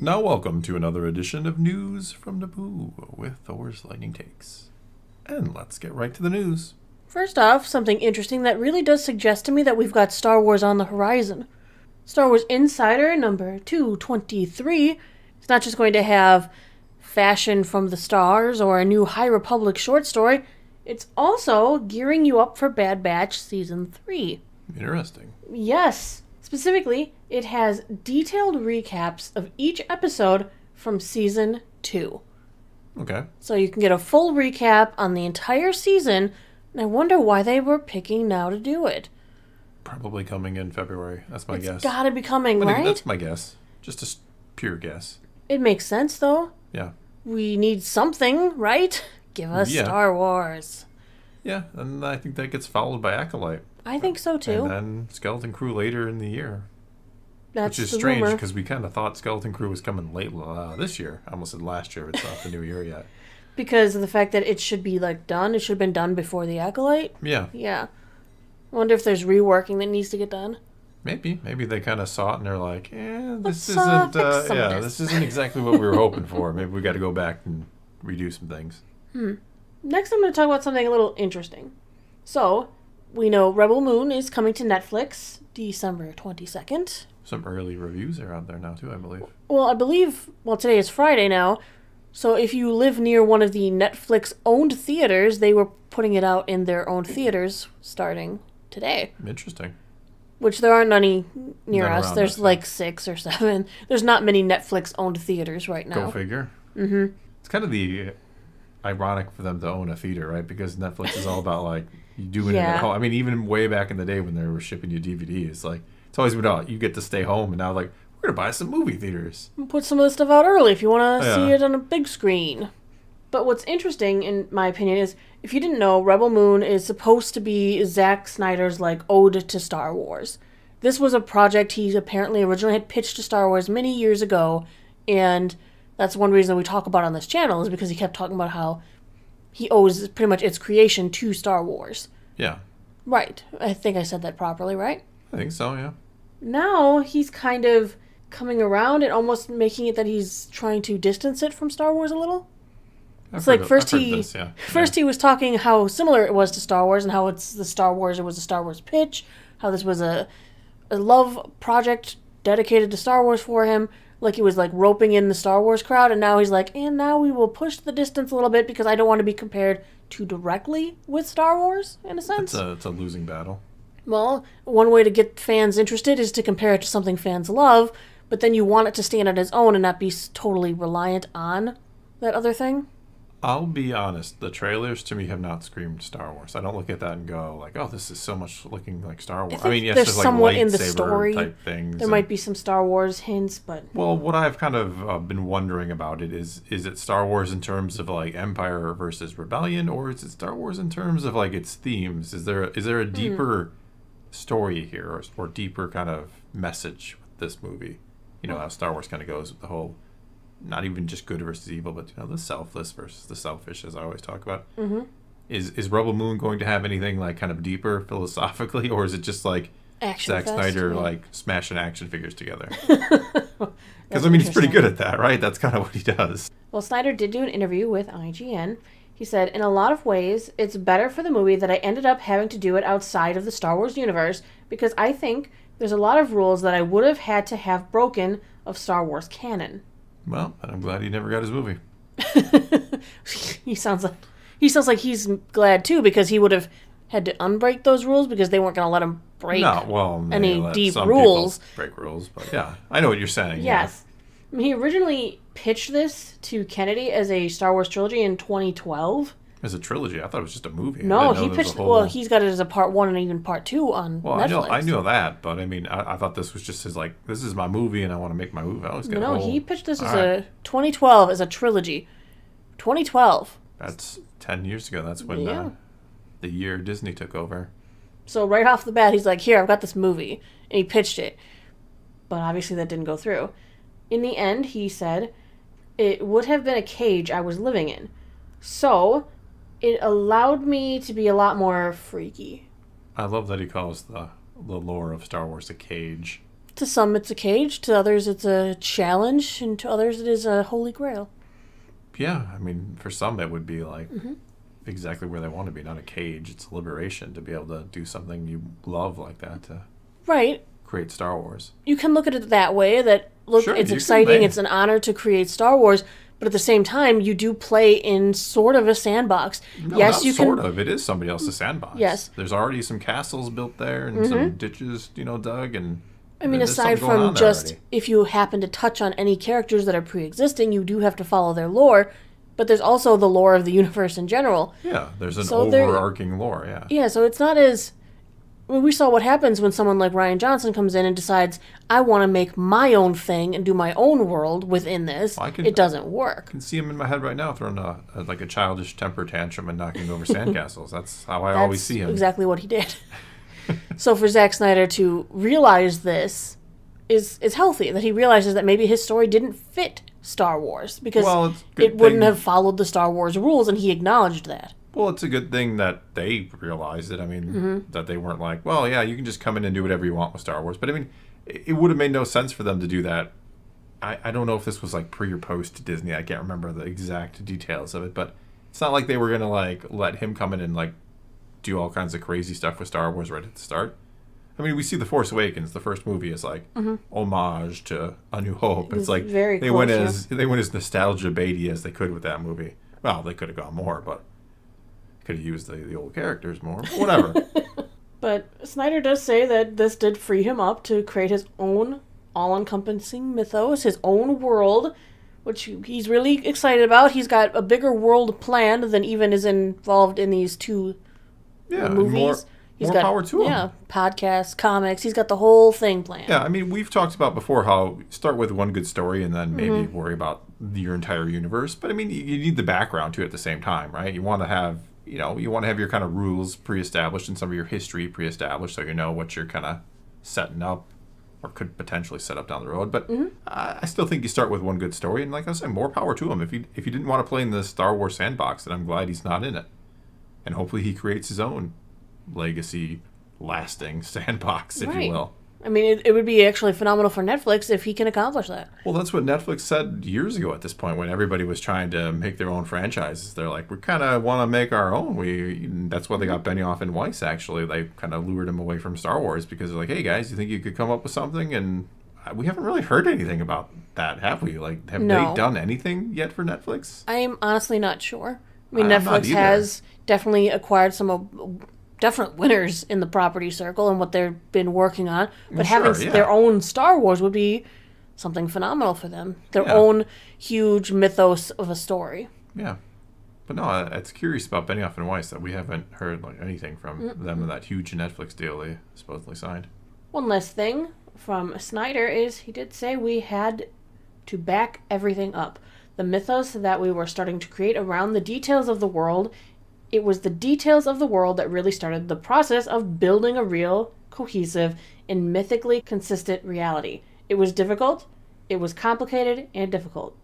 Now welcome to another edition of News from Naboo with Thor's Lightning Takes. And let's get right to the news. First off, something interesting that really does suggest to me that we've got Star Wars on the horizon. Star Wars Insider number 223 is not just going to have Fashion from the Stars or a new High Republic short story, it's also gearing you up for Bad Batch Season 3. Interesting. Yes. Specifically, it has detailed recaps of each episode from Season 2. Okay. So you can get a full recap on the entire season, and I wonder why they were picking now to do it. Probably coming in February. That's my guess. It's gotta be coming, right? That's my guess. Just a pure guess. It makes sense, though. Yeah. We need something, right? Give us Star Wars. Yeah, and I think that gets followed by Acolyte. I think so, too. And then Skeleton Crew later in the year. That's Which is strange, because we kind of thought Skeleton Crew was coming late this year. I almost said last year, but it's not the new year yet. Because of the fact that it should be, done. It should have been done before the Acolyte. Yeah. Yeah. I wonder if there's reworking that needs to get done. Maybe they kind of saw it and they're like, this isn't exactly what we were hoping for. Maybe we got to go back and redo some things. Next, I'm going to talk about something a little interesting. So, we know Rebel Moon is coming to Netflix December 22nd. Some early reviews are out there now, too, I believe. Well, I believe, today is Friday now, so if you live near one of the Netflix-owned theaters, they were putting it out in their own theaters starting today. Interesting. Which there aren't any near None us. There's 6 or 7. There's not many Netflix-owned theaters right now. Go figure. Mm-hmm. It's kind of the ironic for them to own a theater, right? Because Netflix is all about, you doing it at home. I mean, even way back in the day when they were shipping you DVDs, it's always been out. You get to stay home, and now, we're going to buy some movie theaters. Put some of the stuff out early if you want to see it on a big screen. But what's interesting, in my opinion, is if you didn't know, Rebel Moon is supposed to be Zack Snyder's, ode to Star Wars. This was a project he apparently originally had pitched to Star Wars many years ago, and that's one reason we talk about it on this channel, is because he kept talking about how he owes pretty much its creation to Star Wars. Yeah. Right. I think I said that properly, right? I think so, yeah. Now he's kind of coming around and almost making it that he's trying to distance it from Star Wars a little. It's first he was talking how similar it was to Star Wars and how it was a Star Wars pitch, how this was a love project dedicated to Star Wars for him, he was roping in the Star Wars crowd, and now he's and now we will push the distance a little bit because I don't want to be compared too directly with Star Wars, in a sense. It's a losing battle. Well, one way to get fans interested is to compare it to something fans love, but then you want it to stand on its own and not be totally reliant on that other thing. I'll be honest, the trailers to me have not screamed Star Wars. I don't look at that and go oh, this is so much looking like Star Wars. I mean, yes, there's there's somewhat lightsaber in the story type things. There might be some Star Wars hints, but well, what I've kind of been wondering about it is it Star Wars in terms of Empire versus Rebellion, or is it Star Wars in terms of its themes? Is there a deeper story here, or deeper kind of message with this movie? How Star Wars kind of goes with the whole, not even just good versus evil, but the selfless versus the selfish, as I always talk about. Mm-hmm. Is Rebel Moon going to have anything kind of deeper philosophically, or is it just Zack Snyder smashing action figures together? Because he's pretty good at that, right? That's kind of what he does. Well, Snyder did do an interview with IGN. He said, in a lot of ways, it's better for the movie that I ended up having to do it outside of the Star Wars universe, because I think there's a lot of rules that I would have had to have broken of Star Wars canon. Well, I'm glad he never got his movie. He sounds like he's glad too, because he would have had to unbreak those rules because they weren't going to let him break any deep rules. Break rules, but yeah, I know what you're saying. Yes. Yeah. I mean, he originally pitched this to Kennedy as a Star Wars trilogy in 2012. As a trilogy? I thought it was just a movie. No, he pitched. Well, he's got it as a part 1 and even part 2 on Netflix. I knew that, but I mean, I thought this was just his this is my movie and I want to make my movie. He pitched this as a 2012 as a trilogy. 2012. That's 10 years ago. That's when the year Disney took over. So right off the bat, he's like, "Here, I've got this movie," and he pitched it, but obviously that didn't go through. In the end, he said, it would have been a cage I was living in. So, it allowed me to be a lot more freaky. I love that he calls the lore of Star Wars a cage. To some, it's a cage. To others, it's a challenge. And to others, it is a holy grail. Yeah, I mean, for some, it would be like exactly where they want to be. Not a cage. It's liberation to be able to do something you love like that. To right. Create Star Wars. You can look at it that way. That, look, sure, it's exciting. It's an honor to create Star Wars. But at the same time, you do play in sort of a sandbox. No, yes, not sort of. It is somebody else's sandbox. Yes. There's already some castles built there and some ditches, dug. And I mean, aside from just if you happen to touch on any characters that are pre-existing, you do have to follow their lore. But there's also the lore of the universe in general. Yeah, there's an overarching lore, yeah. Yeah, so it's not as... We saw what happens when someone like Rian Johnson comes in and decides, I want to make my own thing and do my own world within this. Well, it doesn't work. I can see him in my head right now throwing a childish temper tantrum and knocking over sandcastles. That's how I always see him. That's exactly what he did. So for Zack Snyder to realize this is healthy, that he realizes that maybe his story didn't fit Star Wars because it wouldn't have followed the Star Wars rules, and he acknowledged that. Well, it's a good thing that they realized it. I mean, that they weren't like, well, yeah, you can just come in and do whatever you want with Star Wars. But, I mean, it would have made no sense for them to do that. I don't know if this was, like, pre or post Disney. I can't remember the exact details of it. But it's not like they were going to, like, let him come in and, like, do all kinds of crazy stuff with Star Wars right at the start. I mean, we see The Force Awakens. The first movie is, like, homage to A New Hope. It's like they went as nostalgia baity as they could with that movie. Well, they could have gone more, but... Could have used the old characters more. Whatever. But Snyder does say that this did free him up to create his own all-encompassing mythos, his own world, which he's really excited about. He's got a bigger world planned than even is involved in these two movies. He's got power to him. Yeah, podcasts, comics. He's got the whole thing planned. Yeah, I mean, we've talked about before how start with one good story and then maybe worry about your entire universe. But, I mean, you need the background, too, at the same time, right? You want to have... you want to have your kind of rules pre-established and some of your history pre-established so you know what you're kind of setting up or could potentially set up down the road. But I still think you start with one good story, and like I said, more power to him. If he didn't want to play in the Star Wars sandbox, then I'm glad he's not in it. And hopefully he creates his own legacy, lasting sandbox, if you will. I mean, it would be actually phenomenal for Netflix if he can accomplish that. Well, that's what Netflix said years ago at this point when everybody was trying to make their own franchises. They're like, we kind of want to make our own. That's why they got Benioff and Weiss, actually. They kind of lured him away from Star Wars because they're like, hey, guys, you think you could come up with something? And we haven't really heard anything about that, have we? Like, have they done anything yet for Netflix? I'm honestly not sure. I mean, Netflix has definitely acquired some... definite winners in the property circle and what they've been working on. But having their own Star Wars would be something phenomenal for them. Their own huge mythos of a story. Yeah. But no, it's curious about Benioff and Weiss that we haven't heard anything from them in that huge Netflix deal they supposedly signed. One last thing from Snyder is he did say we had to back everything up. The mythos that we were starting to create around the details of the world. It was the details of the world that really started the process of building a real, cohesive, and mythically consistent reality. It was difficult, it was complicated, and difficult.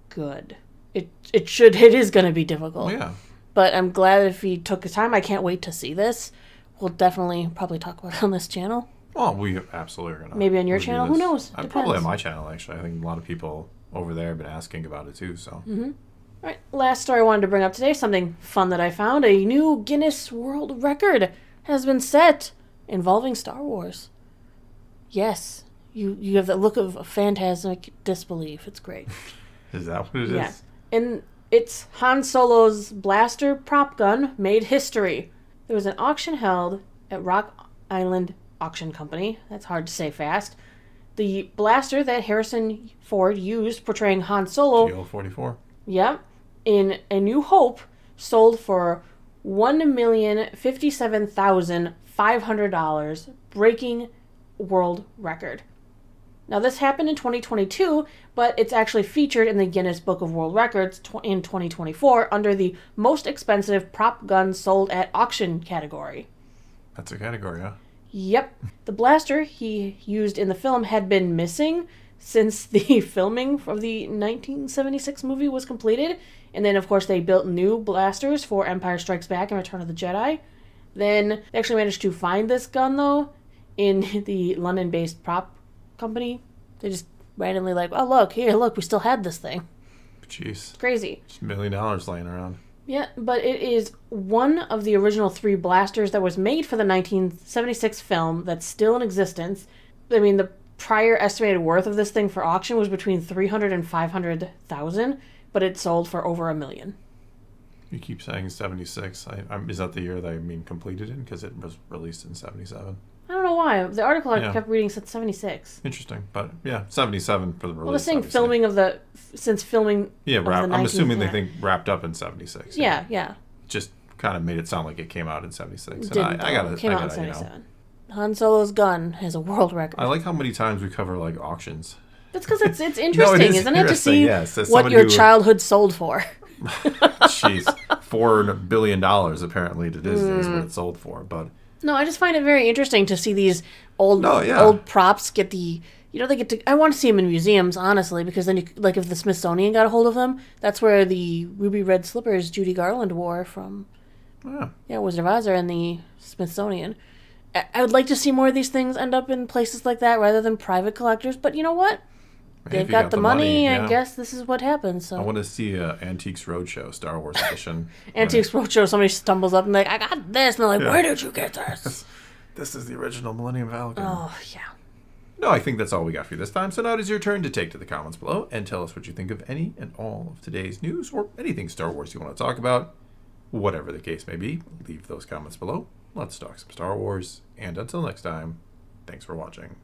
Good. It is going to be difficult. Yeah. But I'm glad if he took his time. I can't wait to see this. We'll definitely probably talk about it on this channel. Oh, we absolutely are going to. Maybe on your channel? Who knows? Probably on my channel, actually. I think a lot of people over there have been asking about it, too, so... All right, last story I wanted to bring up today, something fun that I found. A new Guinness World Record has been set involving Star Wars. Yes, you have that look of phantasmic disbelief. It's great. Is that what it is? And it's Han Solo's blaster prop gun made history. There was an auction held at Rock Island Auction Company. That's hard to say fast. The blaster that Harrison Ford used portraying Han Solo... GL-44. Yep. In A New Hope, sold for $1,057,500, breaking world record. Now, this happened in 2022, but it's actually featured in the Guinness Book of World Records in 2024 under the most expensive prop gun sold at auction category. That's a category, huh? Yep. The blaster he used in the film had been missing since the filming of the 1976 movie was completed. And then, of course, they built new blasters for Empire Strikes Back and Return of the Jedi. Then they actually managed to find this gun, though, in the London-based prop company. They just randomly like, oh, look, we still had this thing. Jeez. It's crazy. Just $1 million laying around. Yeah, but it is one of the original 3 blasters that was made for the 1976 film that's still in existence. I mean, the prior estimated worth of this thing for auction was between $300,000 and $500,000, but it sold for over $1 million. You keep saying 76. Is that the year that I mean completed in? Because it was released in 77. I don't know why. The article I kept reading said 76. Interesting. But yeah, 77 for the release. Well, they're saying filming of the... Since filming... Yeah, I'm assuming they think wrapped up in 76. Yeah. Just kind of made it sound like it came out in 76. It didn't. It came out in 77. Han Solo's gun has a world record. I like how many times we cover like auctions. That's because it's interesting, isn't it? To see what your childhood sold for. Jeez. $4 billion apparently to Disney is what it sold for. But no, I just find it very interesting to see these old props get the... they get to... I want to see them in museums, honestly, because then, if the Smithsonian got a hold of them, that's where the ruby red slippers Judy Garland wore from Wizard of Oz are in the Smithsonian. I would like to see more of these things end up in places like that rather than private collectors, but you know what? They've got the money, I guess this is what happens. So. I want to see Antiques Roadshow, Star Wars edition. Antiques Roadshow, somebody stumbles up and like, I got this, and they're like, where did you get this? This is the original Millennium Falcon. Oh, yeah. No, I think that's all we got for you this time. So now it is your turn to take to the comments below and tell us what you think of any and all of today's news or anything Star Wars you want to talk about. Whatever the case may be, leave those comments below. Let's talk some Star Wars. And until next time, thanks for watching.